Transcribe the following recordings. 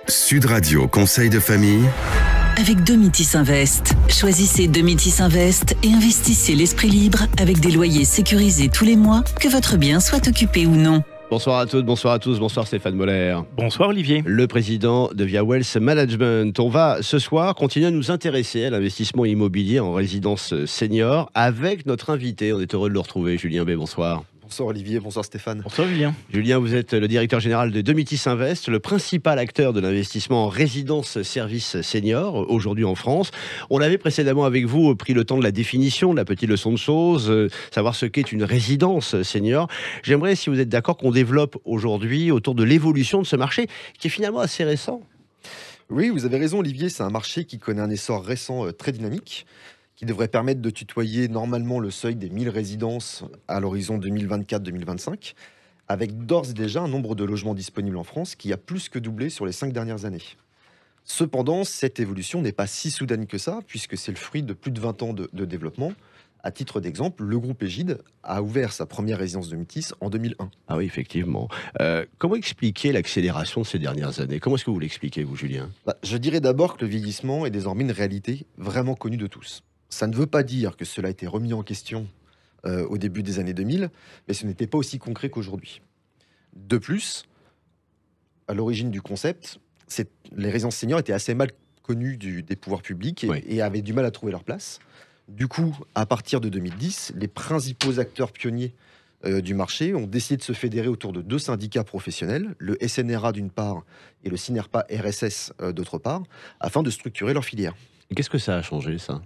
Sud Radio Conseil de famille. Avec Domitis Invest. Choisissez Domitis Invest et investissez l'esprit libre avec des loyers sécurisés tous les mois, que votre bien soit occupé ou non. Bonsoir à toutes, bonsoir à tous, bonsoir Stéphane Moller. Bonsoir Olivier. Le président de Via Wealth Management. On va ce soir continuer à nous intéresser à l'investissement immobilier en résidence senior avec notre invité. On est heureux de le retrouver, Julien B. Bonsoir. Bonsoir Olivier, bonsoir Stéphane. Bonsoir Julien. Julien, vous êtes le directeur général de Domitis Invest, le principal acteur de l'investissement en résidence service senior aujourd'hui en France. On avait précédemment avec vous pris le temps de la définition, de la petite leçon de choses, savoir ce qu'est une résidence senior. J'aimerais, si vous êtes d'accord, qu'on développe aujourd'hui autour de l'évolution de ce marché qui est finalement assez récent. Oui, vous avez raison Olivier, c'est un marché qui connaît un essor récent très dynamique, qui devrait permettre de tutoyer normalement le seuil des 1000 résidences à l'horizon 2024-2025, avec d'ores et déjà un nombre de logements disponibles en France qui a plus que doublé sur les 5 dernières années. Cependant, cette évolution n'est pas si soudaine que ça, puisque c'est le fruit de plus de 20 ans de développement. À titre d'exemple, le groupe Égide a ouvert sa première résidence Domitis en 2001. Ah oui, effectivement. Comment expliquer l'accélération de ces dernières années ? Comment est-ce que vous l'expliquez, vous, Julien ? Je dirais d'abord que le vieillissement est désormais une réalité vraiment connue de tous. Ça ne veut pas dire que cela a été remis en question au début des années 2000, mais ce n'était pas aussi concret qu'aujourd'hui. De plus, à l'origine du concept, les résidences seniors étaient assez mal connues des pouvoirs publics et avaient du mal à trouver leur place. Du coup, à partir de 2010, les principaux acteurs pionniers du marché ont décidé de se fédérer autour de 2 syndicats professionnels, le SNRA d'une part et le SINERPA RSS d'autre part, afin de structurer leur filière. Et qu'est-ce que ça a changé, ça ?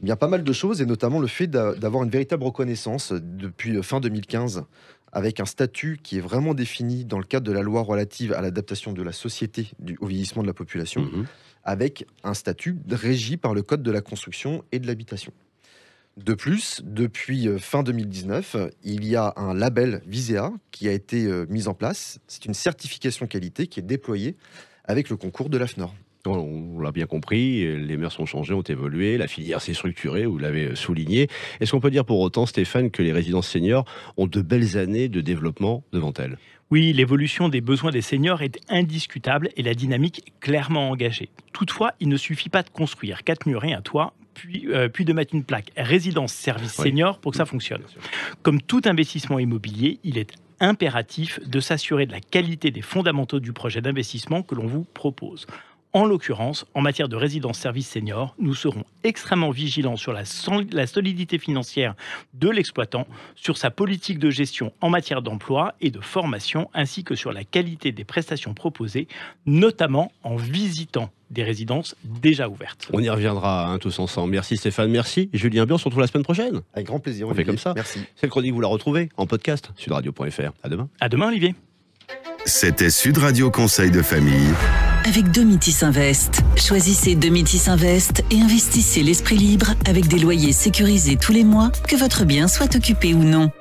Il y a pas mal de choses, et notamment le fait d'avoir une véritable reconnaissance depuis fin 2015, avec un statut qui est vraiment défini dans le cadre de la loi relative à l'adaptation de la société au vieillissement de la population, avec un statut régi par le Code de la construction et de l'habitation. De plus, depuis fin 2019, il y a un label Visea qui a été mis en place. C'est une certification qualité qui est déployée avec le concours de l'AFNOR. On l'a bien compris, les mœurs ont changé, ont évolué, la filière s'est structurée, vous l'avez souligné. Est-ce qu'on peut dire pour autant, Stéphane, que les résidences seniors ont de belles années de développement devant elles ? Oui, l'évolution des besoins des seniors est indiscutable et la dynamique clairement engagée. Toutefois, il ne suffit pas de construire 4 murs et un toit, puis de mettre une plaque résidence service senior pour que ça fonctionne. Comme tout investissement immobilier, il est impératif de s'assurer de la qualité des fondamentaux du projet d'investissement que l'on vous propose. En l'occurrence, en matière de résidence service senior, nous serons extrêmement vigilants sur la solidité financière de l'exploitant, sur sa politique de gestion en matière d'emploi et de formation, ainsi que sur la qualité des prestations proposées, notamment en visitant des résidences déjà ouvertes. On y reviendra tous ensemble. Merci Stéphane, merci Julien B. On se retrouve la semaine prochaine. Avec grand plaisir, on fait comme ça. Merci. Cette chronique, vous la retrouvez en podcast, sudradio.fr. À demain. À demain, Olivier. C'était Sud Radio Conseil de famille. Avec Domitis Invest. Choisissez Domitis Invest et investissez l'esprit libre avec des loyers sécurisés tous les mois, que votre bien soit occupé ou non.